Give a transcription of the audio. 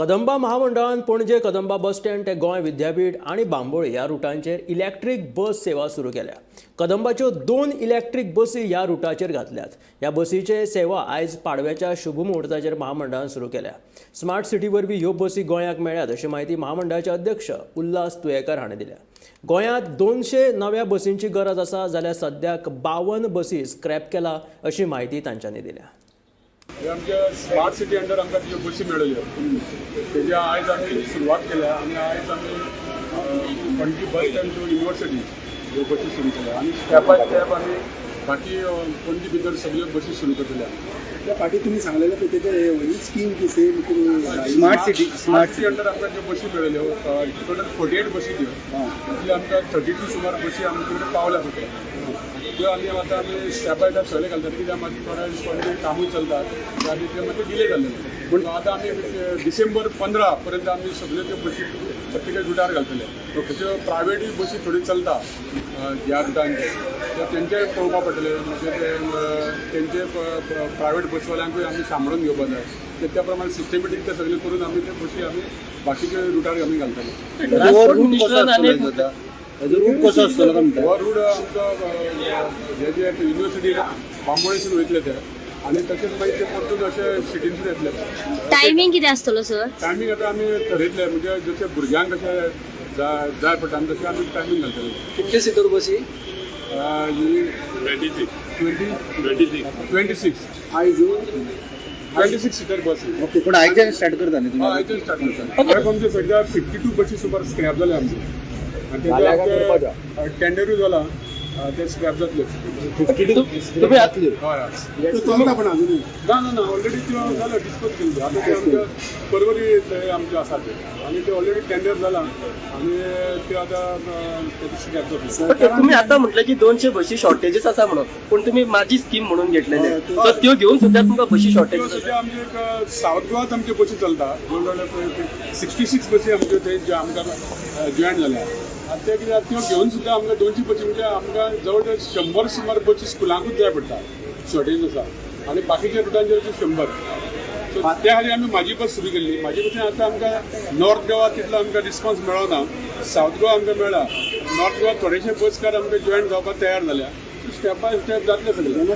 कदंबा महामंडळान पणजे Kadamba bus stand ते गोंय विद्यापीठ आणि बांबोळी ह्या रुटांचेर इलेक्ट्रीक बस सेवा सुरू केल्या। कदंबाच्यो 2 इलेक्ट्रीक बसी ह्या रुटाचेर घातल्यात। ह्या बसीचे सेवा आयज पाडव्याच्या शुभ मुहूर्ताचेर महामंडळान सुरू केल्या। स्मार्ट सिटी वरवीं ह्यो बसी गोंयाक मेळ्ळ्यात अशी माहिती महामंडळाचे अध्यक्ष उल्हास तुयेकर हांणी दिल्या। गोंयांत 200 नव्या बसींची गरज आसा जाल्यार सद्याक 52 बसी स्क्रॅप केला अशी माहिती तांच्यांनी दिल्या। आमच्या स्मार्ट सिटी अंडर आमकां त्यो बसी मेळ्ळ्यो तेजी आयज आमी सुरवात केल्या आनी आयज आमी Panaji bus stand to university ह्यो बसी सुरू केल्या आनी स्टेप बाय स्टेप आमी बाकी पणजी भितर सगळ्यो बसी सुरू करतल्या। त्या फाटी तुम्ही सांगलेले की त्याचे स्कीम की सेम स्मार्ट सिटी अंडर आमकां त्यो बसी मेळ्ळ्यो टोटल 48 बसी त्यो तितले आमकां 32 सुमार बसी आमचे कडेन पावल्या फक्त त्यो आमी आतां आमी स्टेप बाय स्टेप सगळे घालतात कित्याक मागीर थोडे पणजे कामूय चलतात त्या खातीर ते मातशें डिले जाल्ले पूण आतां आमी डिसेंबर 15 पर्यंत आमी सगळ्यो त्यो बसी प्रत्येक रुटार घालतले। त्यो प्रायवेटूय बसी थोडी चलता ह्या रुटांचेर तेंचेय पळोवपा पडटले म्हणजे तेंचे प्रायवेट बसवाल्यांकूय आमी सांबाळून घेवपा जाय त्या प्रमाणे सिस्टमॅटीक ते सगळे करून आमी ते बसी आमी बाकीच्या रुटार आमी घालतले। रूट कसो आसतलो काय हो रूट आमचो हे जे युनिवर्सिटी बांबोळेसून वयतले ते आनी तशेंच मागीर ते परतून अशे सिटीनसून येतले। टायमिंग कितें आसतलो सर? टायमिंग आतां आमी ठरयतले म्हणजे जशे भुरग्यांक कशे जाय पडटा आनी तशें आमी टायमिंग घालतले। कितले सीटर बसी? ही 26 सीटर बस। ओके पण आयच्यान स्टार्ट करता न्ही तुम्ही? आयच्यान स्टार्ट करता। आता आमचे सध्या 52 बसी सुमार स्क्रॅप जाल्या आमचे आनी तेजे टेंडरूय जाला ते स्क्रॅप जातले। तुम्ही आतल्यो हय चलता पण अजून ना ऑलरेडी त्यो जाल्या डिस्पोज केल्यो आतां ते आमच्या परवरी ते आमचे आसा ते आनी ते ऑलरेडी टेंडर जाला आनी ते आतां स्क्रॅप जातले। तुम्ही आता म्हटलं की 200 बशी शॉर्टेजेस आसा म्हणून पण तुम्ही माझी स्कीम म्हणून घेतलेले सो त्यो घेऊन सुद्धा तुमकां बशी शॉर्टेज सध्या आमचे साऊथ गोवात आमचे बसी चलता जवळ 66 बसी आमच्यो थंय जे आमकां जॉयन जाल्या आतां ते कित्याक त्यो घेवन सुद्दां आमकां 200 बसी म्हणजे आमकां जवळ 100 सुमार बसी स्कुलांकूच जाय पडटा शॉर्टेज आसा आनी बाकीच्या रुटांचेर 100 सो त्या खातीर आमी म्हाजी बस सुरू केल्ली। म्हाजी बसीन आतां आमकां नॉर्थ गोवा तितलो आमकां रिस्पॉन्स मेळना साऊथ गोवा आमकां मेळ्ळा नॉर्थ गोवा थोडेशे बसकार आमकां जॉयन जावपाक तयार जाल्या स्टेप बाय स्टेप जातले सगळे।